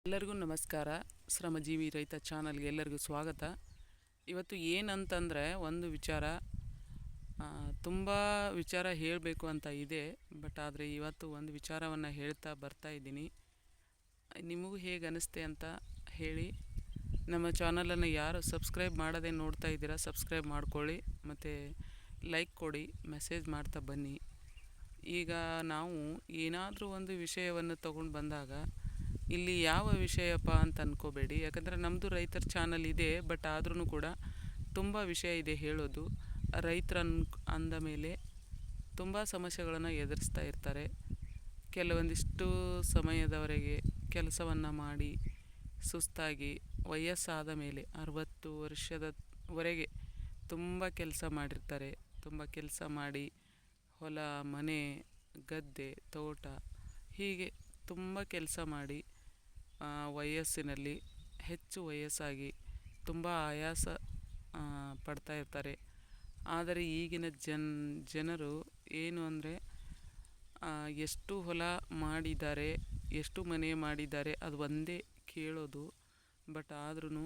ಎಲ್ಲರಿಗೂ ನಮಸ್ಕಾರ. ಶ್ರಮಜೀವಿ ರೈತ ಚಾನಲ್ಗೆ ಎಲ್ಲರಿಗೂ ಸ್ವಾಗತ. ಇವತ್ತು ಏನಂತಂದರೆ ಒಂದು ವಿಚಾರ, ತುಂಬ ವಿಚಾರ ಹೇಳಬೇಕು ಅಂತ ಇದೆ. ಆದರೆ ಇವತ್ತು ಒಂದು ವಿಚಾರವನ್ನು ಹೇಳ್ತಾ ಬರ್ತಾ ಇದ್ದೀನಿ. ನಿಮಗೂ ಹೇಗೆ ಅನ್ನಿಸ್ತೆ ಅಂತ ಹೇಳಿ. ನಮ್ಮ ಚಾನಲನ್ನು ಯಾರು ಸಬ್ಸ್ಕ್ರೈಬ್ ಮಾಡದೆ ನೋಡ್ತಾ ಇದ್ದೀರಾ, ಸಬ್ಸ್ಕ್ರೈಬ್ ಮಾಡ್ಕೊಳ್ಳಿ ಮತ್ತು ಲೈಕ್ ಕೊಡಿ, ಮೆಸೇಜ್ ಮಾಡ್ತಾ ಬನ್ನಿ. ಈಗ ನಾವು ಏನಾದರೂ ಒಂದು ವಿಷಯವನ್ನು ತಗೊಂಡು ಬಂದಾಗ ಇಲ್ಲಿ ಯಾವ ವಿಷಯಪ್ಪ ಅಂತ ಅಂದ್ಕೋಬೇಡಿ. ಯಾಕಂದರೆ ನಮ್ಮದು ರೈತರ ಚಾನಲ್ ಇದೆ, ಆದ್ರೂ ಕೂಡ ತುಂಬ ವಿಷಯ ಇದೆ ಹೇಳೋದು. ಅಂದ ಮೇಲೆ ತುಂಬ ಸಮಸ್ಯೆಗಳನ್ನು ಎದುರಿಸ್ತಾ ಇರ್ತಾರೆ. ಕೆಲವೊಂದಿಷ್ಟು ಸಮಯದವರೆಗೆ ಕೆಲಸವನ್ನು ಮಾಡಿ ಸುಸ್ತಾಗಿ ವಯಸ್ಸಾದ ಮೇಲೆ 60 ವರ್ಷದವರೆಗೆ ತುಂಬ ಕೆಲಸ ಮಾಡಿರ್ತಾರೆ. ತುಂಬ ಕೆಲಸ ಮಾಡಿ ಹೊಲ, ಮನೆ, ಗದ್ದೆ, ತೋಟ ಹೀಗೆ ತುಂಬ ಕೆಲಸ ಮಾಡಿ ವಯಸ್ಸಿನಲ್ಲಿ ಹೆಚ್ಚು ವಯಸ್ಸಾಗಿ ತುಂಬ ಆಯಾಸ ಪಡ್ತಾ ಇರ್ತಾರೆ. ಆದರೆ ಈಗಿನ ಜನರು ಏನು ಅಂದರೆ ಎಷ್ಟು ಹೊಲ ಮಾಡಿದ್ದಾರೆ, ಎಷ್ಟು ಮನೆ ಮಾಡಿದ್ದಾರೆ ಅದು ಒಂದೇ ಕೇಳೋದು. ಆದ್ರೂ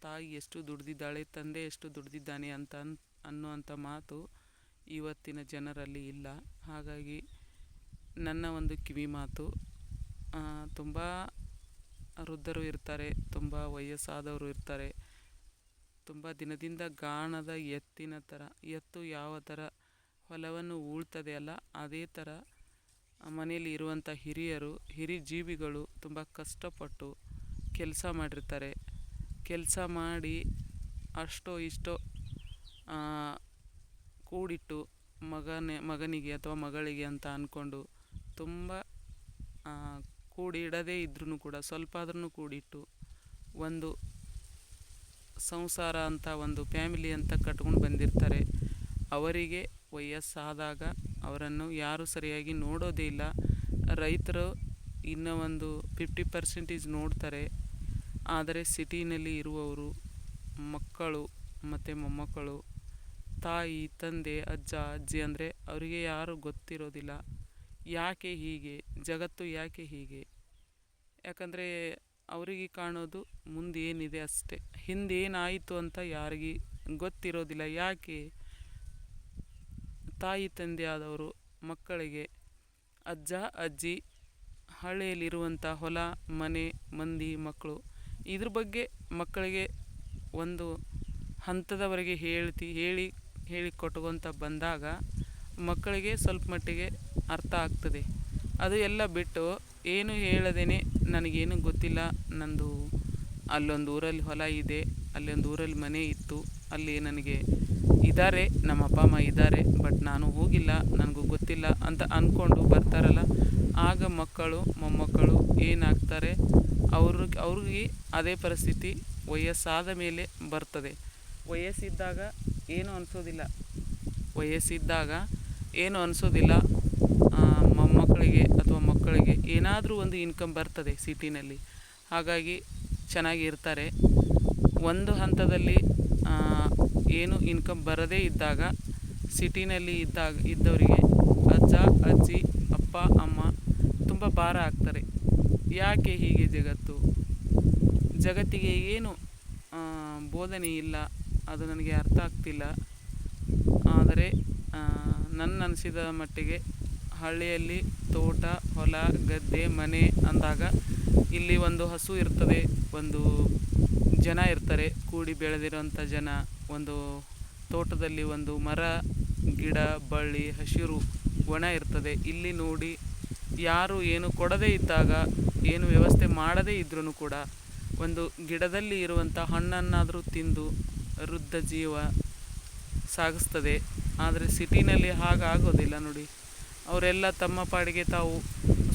ತಾಯಿ ಎಷ್ಟು ದುಡ್ದಿದ್ದಾಳೆ, ತಂದೆ ಎಷ್ಟು ದುಡ್ದಿದ್ದಾನೆ ಅಂತ ಅನ್ನುವಂಥ ಮಾತು ಇವತ್ತಿನ ಜನರಲ್ಲಿ ಇಲ್ಲ. ಹಾಗಾಗಿ ನನ್ನ ಒಂದು ಕಿವಿ ಮಾತು, ತುಂಬ ವೃದ್ಧರು ಇರ್ತಾರೆ, ತುಂಬ ವಯಸ್ಸಾದವರು ಇರ್ತಾರೆ. ತುಂಬ ದಿನದಿಂದ ಗಾಣದ ಎತ್ತಿನ ಥರ, ಎತ್ತು ಯಾವ ಥರ ಹೊಲವನ್ನು ಉಳ್ತದೆ ಅಲ್ಲ, ಅದೇ ಥರ ಮನೆಯಲ್ಲಿ ಇರುವಂಥ ಹಿರಿ ಜೀವಿಗಳು ತುಂಬ ಕಷ್ಟಪಟ್ಟು ಕೆಲಸ ಮಾಡಿರ್ತಾರೆ. ಕೆಲಸ ಮಾಡಿ ಅಷ್ಟೋ ಇಷ್ಟೋ ಕೂಡಿಟ್ಟು ಮಗನಿಗೆ ಅಥವಾ ಮಗಳಿಗೆ ಅಂತ ಅಂದ್ಕೊಂಡು ತುಂಬ ಕೂಡಿ ಇಡದೇ ಇದ್ರೂ ಕೂಡ ಸ್ವಲ್ಪ ಆದ್ರೂ ಕೂಡಿಟ್ಟು ಒಂದು ಸಂಸಾರ ಅಂತ, ಒಂದು ಫ್ಯಾಮಿಲಿ ಅಂತ ಕಟ್ಕೊಂಡು ಬಂದಿರ್ತಾರೆ. ಅವರಿಗೆ ವಯಸ್ಸಾದಾಗ ಅವರನ್ನು ಯಾರೂ ಸರಿಯಾಗಿ ನೋಡೋದೇ ಇಲ್ಲ. ರೈತರು ಇನ್ನೂ ಒಂದು 50% ನೋಡ್ತಾರೆ. ಆದರೆ ಸಿಟಿನಲ್ಲಿ ಇರುವವರು ಮಕ್ಕಳು ಮತ್ತು ಮೊಮ್ಮಕ್ಕಳು, ತಾಯಿ ತಂದೆ, ಅಜ್ಜ ಅಜ್ಜಿ ಅಂದರೆ ಅವರಿಗೆ ಯಾರೂ ಗೊತ್ತಿರೋದಿಲ್ಲ. ಯಾಕೆ ಹೀಗೆ, ಜಗತ್ತು ಯಾಕೆ ಹೀಗೆ? ಯಾಕಂದರೆ ಅವರಿಗೆ ಕಾಣೋದು ಮುಂದೇನಿದೆ ಅಷ್ಟೇ, ಹಿಂದೇನಾಯಿತು ಅಂತ ಯಾರಿಗೆ ಗೊತ್ತಿರೋದಿಲ್ಲ. ಯಾಕೆ ತಾಯಿ ತಂದೆ ಆದವರು ಮಕ್ಕಳಿಗೆ ಅಜ್ಜ ಅಜ್ಜಿ ಹಳ್ಳಿಯಲ್ಲಿರುವಂಥ ಹೊಲ, ಮನೆ, ಮಂದಿ, ಮಕ್ಕಳು ಇದ್ರ ಬಗ್ಗೆ ಮಕ್ಕಳಿಗೆ ಒಂದು ಹಂತದವರೆಗೆ ಹೇಳಿ ಕೊಟ್ಕೊತ ಬಂದಾಗ ಮಕ್ಕಳಿಗೆ ಸ್ವಲ್ಪ ಮಟ್ಟಿಗೆ ಅರ್ಥ ಆಗ್ತದೆ. ಅದು ಎಲ್ಲ ಬಿಟ್ಟು ಏನು ಹೇಳದೇನೆ ನನಗೇನು ಗೊತ್ತಿಲ್ಲ, ನಂದು ಅಲ್ಲೊಂದು ಊರಲ್ಲಿ ಹೊಲ ಇದೆ, ಅಲ್ಲೊಂದು ಊರಲ್ಲಿ ಮನೆ ಇತ್ತು, ಅಲ್ಲಿ ನನಗೆ ಇದ್ದಾರೆ, ನಮ್ಮ ಅಪ್ಪ ಅಮ್ಮ ಇದ್ದಾರೆ, ನಾನು ಹೋಗಿಲ್ಲ, ನನಗೂ ಗೊತ್ತಿಲ್ಲ ಅಂತ ಅಂದ್ಕೊಂಡು ಬರ್ತಾರಲ್ಲ, ಆಗ ಮಕ್ಕಳು ಮೊಮ್ಮಕ್ಕಳು ಏನಾಗ್ತಾರೆ, ಅವ್ರಿಗೆ ಅದೇ ಪರಿಸ್ಥಿತಿ ವಯಸ್ಸಾದ ಮೇಲೆ ಬರ್ತದೆ. ವಯಸ್ಸಿದ್ದಾಗ ಏನು ಅನಿಸೋದಿಲ್ಲ. ಮೊಮ್ಮಕ್ಕಳಿಗೆ ಅಥವಾ ಮಕ್ಕಳಿಗೆ ಏನಾದರೂ ಒಂದು ಇನ್ಕಮ್ ಬರ್ತದೆ ಸಿಟಿನಲ್ಲಿ, ಹಾಗಾಗಿ ಚೆನ್ನಾಗಿರ್ತಾರೆ. ಒಂದು ಹಂತದಲ್ಲಿ ಏನು ಇನ್ಕಮ್ ಬರದೇ ಇದ್ದಾಗ ಸಿಟಿನಲ್ಲಿ ಇದ್ದವರಿಗೆ ಅಜ್ಜ ಅಜ್ಜಿ ಅಪ್ಪ ಅಮ್ಮ ತುಂಬ ಭಾರ ಆಗ್ತಾರೆ. ಯಾಕೆ ಹೀಗೆ ಜಗತ್ತಿಗೆ ಏನು ಬೋಧನೆ ಇಲ್ಲ, ಅದು ನನಗೆ ಅರ್ಥ ಆಗ್ತಿಲ್ಲ. ಆದರೆ ನನ್ನ ಅನಿಸಿದ ಮಟ್ಟಿಗೆ ಹಳ್ಳಿಯಲ್ಲಿ ತೋಟ, ಹೊಲ, ಗದ್ದೆ, ಮನೆ ಅಂದಾಗ ಇಲ್ಲಿ ಒಂದು ಹಸು ಇರ್ತದೆ, ಒಂದು ಜನ ಇರ್ತಾರೆ, ಕೂಡಿ ಬೆಳೆದಿರೋಂಥ ಜನ, ಒಂದು ತೋಟದಲ್ಲಿ ಒಂದು ಮರ, ಗಿಡ, ಬಳ್ಳಿ, ಹಸಿರು, ಒಣ ಇರ್ತದೆ. ಇಲ್ಲಿ ನೋಡಿ ಯಾರು ಏನು ಕೊಡದೇ ಇದ್ದಾಗ, ಏನು ವ್ಯವಸ್ಥೆ ಮಾಡದೇ ಇದ್ರೂ ಕೂಡ ಒಂದು ಗಿಡದಲ್ಲಿ ಇರುವಂಥ ಹಣ್ಣನ್ನಾದರೂ ತಿಂದು ವೃದ್ಧ ಜೀವ ಸಾಗಿಸ್ತದೆ. ಆದರೆ ಸಿಟಿನಲ್ಲಿ ಹಾಗಾಗೋದಿಲ್ಲ ನೋಡಿ. ಅವರೆಲ್ಲ ತಮ್ಮ ಪಾಡಿಗೆ ತಾವು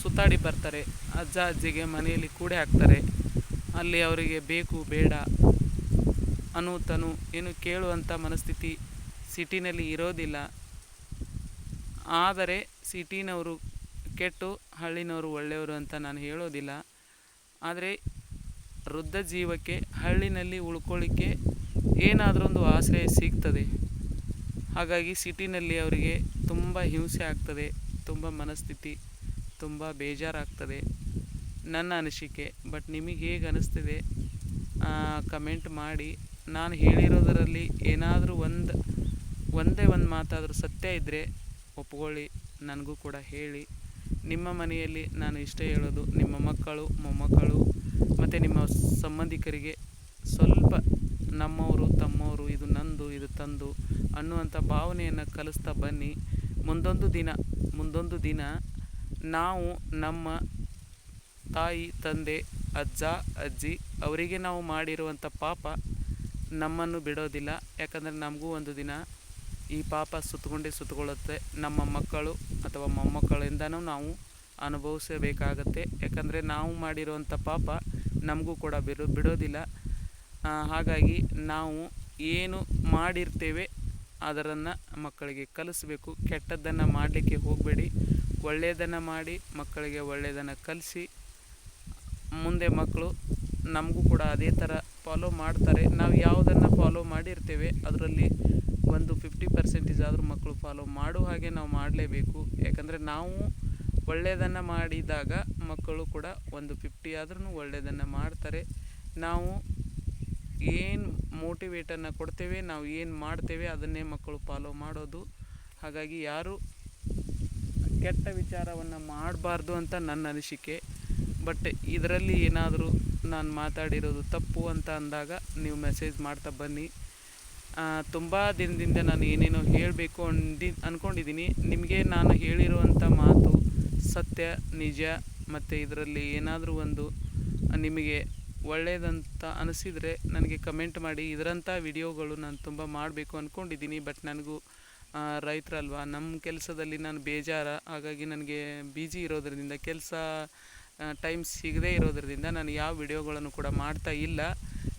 ಸುತ್ತಾಡಿ ಬರ್ತಾರೆ. ಅಜ್ಜ ಅಜ್ಜಿಗೆ ಮನೆಯಲ್ಲಿ ಕೂಡೆ ಹಾಕ್ತಾರೆ. ಅಲ್ಲಿ ಅವರಿಗೆ ಬೇಕು ಬೇಡ ಅನು ಏನು ಕೇಳುವಂಥ ಮನಸ್ಥಿತಿ ಸಿಟಿನಲ್ಲಿ ಇರೋದಿಲ್ಲ. ಆದರೆ ಸಿಟಿನವರು ಕೆಟ್ಟು ಹಳ್ಳಿನವರು ಒಳ್ಳೆಯವರು ಅಂತ ನಾನು ಹೇಳೋದಿಲ್ಲ. ಆದರೆ ವೃದ್ಧ ಜೀವಕ್ಕೆ ಹಳ್ಳಿನಲ್ಲಿ ಉಳ್ಕೊಳ್ಳಿಕ್ಕೆ ಏನಾದರೂ ಒಂದು ಆಶ್ರಯ ಸಿಗ್ತದೆ. ಹಾಗಾಗಿ ಸಿಟಿನಲ್ಲಿ ಅವರಿಗೆ ತುಂಬ ಹಿಂಸೆ ಆಗ್ತದೆ, ತುಂಬ ಮನಸ್ಥಿತಿ, ತುಂಬ ಬೇಜಾರಾಗ್ತದೆ. ನನ್ನ ಅನಿಸಿಕೆ. ಬಟ್ ನಿಮಗೆ ಹೇಗೆ ಅನಿಸ್ತಿದೆ ಕಮೆಂಟ್ ಮಾಡಿ. ನಾನು ಹೇಳಿರೋದರಲ್ಲಿ ಏನಾದರೂ ಒಂದೇ ಒಂದು ಮಾತಾದರೂ ಸತ್ಯ ಇದ್ದರೆ ಒಪ್ಕೊಳ್ಳಿ, ನನಗೂ ಕೂಡ ಹೇಳಿ. ನಿಮ್ಮ ಮನೆಯಲ್ಲಿ ನಾನು ಇಷ್ಟೇ ಹೇಳೋದು, ನಿಮ್ಮ ಮಕ್ಕಳು ಮೊಮ್ಮಕ್ಕಳು ಮತ್ತು ನಿಮ್ಮ ಸಂಬಂಧಿಕರಿಗೆ ಸ್ವಲ್ಪ ನಮ್ಮವರು ತಮ್ಮವರು, ಇದು ನಂದು ಇದು ತಂದು ಅನ್ನುವಂಥ ಭಾವನೆಯನ್ನು ಕಲಿಸ್ತಾ ಬನ್ನಿ. ಮುಂದೊಂದು ದಿನ ನಾವು ನಮ್ಮ ತಾಯಿ ತಂದೆ ಅಜ್ಜ ಅಜ್ಜಿ ಅವರಿಗೆ ನಾವು ಮಾಡಿರುವಂಥ ಪಾಪ ನಮ್ಮನ್ನು ಬಿಡೋದಿಲ್ಲ. ಯಾಕಂದರೆ ನಮಗೂ ಒಂದು ದಿನ ಈ ಪಾಪ ಸುತ್ತಕೊಳ್ಳುತ್ತೆ. ನಮ್ಮ ಮಕ್ಕಳು ಅಥವಾ ಮೊಮ್ಮಕ್ಕಳಿಂದನೂ ನಾವು ಅನುಭವಿಸಬೇಕಾಗತ್ತೆ. ಯಾಕಂದರೆ ನಾವು ಮಾಡಿರುವಂಥ ಪಾಪ ನಮಗೂ ಕೂಡ ಬಿಡೋದಿಲ್ಲ. ಹಾಗಾಗಿ ನಾವು ಏನು ಮಾಡಿರ್ತೇವೆ ಅದನ್ನು ಮಕ್ಕಳಿಗೆ ಕಲಿಸ್ಬೇಕು. ಕೆಟ್ಟದ್ದನ್ನು ಮಾಡಲಿಕ್ಕೆ ಹೋಗಬೇಡಿ, ಒಳ್ಳೆಯದನ್ನು ಮಾಡಿ ಮಕ್ಕಳಿಗೆ ಒಳ್ಳೆಯದನ್ನು ಕಲಿಸಿ. ಮುಂದೆ ಮಕ್ಕಳು ನಮಗೂ ಕೂಡ ಅದೇ ಥರ ಫಾಲೋ ಮಾಡ್ತಾರೆ. ನಾವು ಯಾವುದನ್ನು ಫಾಲೋ ಮಾಡಿರ್ತೇವೆ ಅದರಲ್ಲಿ ಒಂದು 50% ಆದರೂ ಮಕ್ಕಳು ಫಾಲೋ ಮಾಡೋ ಹಾಗೆ ನಾವು ಮಾಡಲೇಬೇಕು. ಯಾಕಂದರೆ ನಾವು ಒಳ್ಳೆಯದನ್ನು ಮಾಡಿದಾಗ ಮಕ್ಕಳು ಕೂಡ ಒಂದು 50 ಆದ್ರೂ ಒಳ್ಳೆಯದನ್ನು ಮಾಡ್ತಾರೆ. ನಾವು ಏನು ಮೋಟಿವೇಟನ್ನು ಕೊಡ್ತೇವೆ, ನಾವು ಏನು ಮಾಡ್ತೇವೆ ಅದನ್ನೇ ಮಕ್ಕಳು ಫಾಲೋ ಮಾಡೋದು. ಹಾಗಾಗಿ ಯಾರು ಕೆಟ್ಟ ವಿಚಾರವನ್ನು ಮಾಡಬಾರ್ದು ಅಂತ ನನ್ನ ಅನಿಸಿಕೆ. ಬಟ್ ಇದರಲ್ಲಿ ಏನಾದರೂ ನಾನು ಮಾತಾಡಿರೋದು ತಪ್ಪು ಅಂತ ಅಂದಾಗ ನೀವು ಮೆಸೇಜ್ ಮಾಡ್ತಾ ಬನ್ನಿ. ತುಂಬ ದಿನದಿಂದ ನಾನು ಏನೇನೋ ಹೇಳಬೇಕು ಅಂದ್ಕೊಂಡಿದ್ದೀನಿ. ನಿಮಗೆ ನಾನು ಹೇಳಿರುವಂಥ ಮಾತು ಸತ್ಯ ನಿಜ ಮತ್ತು ಇದರಲ್ಲಿ ಏನಾದರೂ ಒಂದು ನಿಮಗೆ ಒಳ್ಳೆಯದಂತ ಅನಿಸಿದರೆ ನನಗೆ ಕಮೆಂಟ್ ಮಾಡಿ. ಇದರಂಥ ವಿಡಿಯೋಗಳು ನಾನು ತುಂಬ ಮಾಡಬೇಕು ಅಂದ್ಕೊಂಡಿದ್ದೀನಿ. ಬಟ್ ನನಗೂ ರೈತರಲ್ವ, ನಮ್ಮ ಕೆಲಸದಲ್ಲಿ ನಾನು ಬೇಜಾರು. ಹಾಗಾಗಿ ನನಗೆ ಬಿಜಿ ಇರೋದ್ರಿಂದ, ಕೆಲಸ ಟೈಮ್ ಸಿಗದೇ ಇರೋದ್ರಿಂದ ನಾನು ಯಾವ ವಿಡಿಯೋಗಳನ್ನು ಕೂಡ ಮಾಡ್ತಾ ಇಲ್ಲ.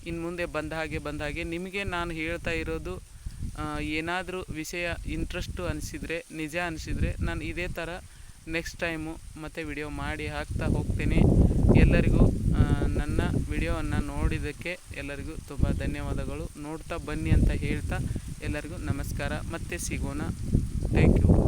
ಇನ್ನು ಮುಂದೆ ಬಂದ ಹಾಗೆ ನಿಮಗೆ ನಾನು ಹೇಳ್ತಾ ಇರೋದು ಏನಾದರೂ ವಿಷಯ ಇಂಟ್ರೆಸ್ಟು ಅನಿಸಿದರೆ, ನಿಜ ಅನಿಸಿದರೆ ನಾನು ಇದೇ ಥರ ನೆಕ್ಸ್ಟ್ ಟೈಮು ಮತ್ತೆ ವಿಡಿಯೋ ಮಾಡಿ ಹಾಕ್ತಾ ಹೋಗ್ತೇನೆ. ಎಲ್ಲರಿಗೂ ನನ್ನ ವಿಡಿಯೋವನ್ನು ನೋಡಿದ್ದಕ್ಕೆ ಎಲ್ಲರಿಗೂ ತುಂಬ ಧನ್ಯವಾದಗಳು. ನೋಡ್ತಾ ಬನ್ನಿ ಅಂತ ಹೇಳ್ತಾ ಎಲ್ಲರಿಗೂ ನಮಸ್ಕಾರ. ಮತ್ತೆ ಸಿಗೋಣ. Thank you.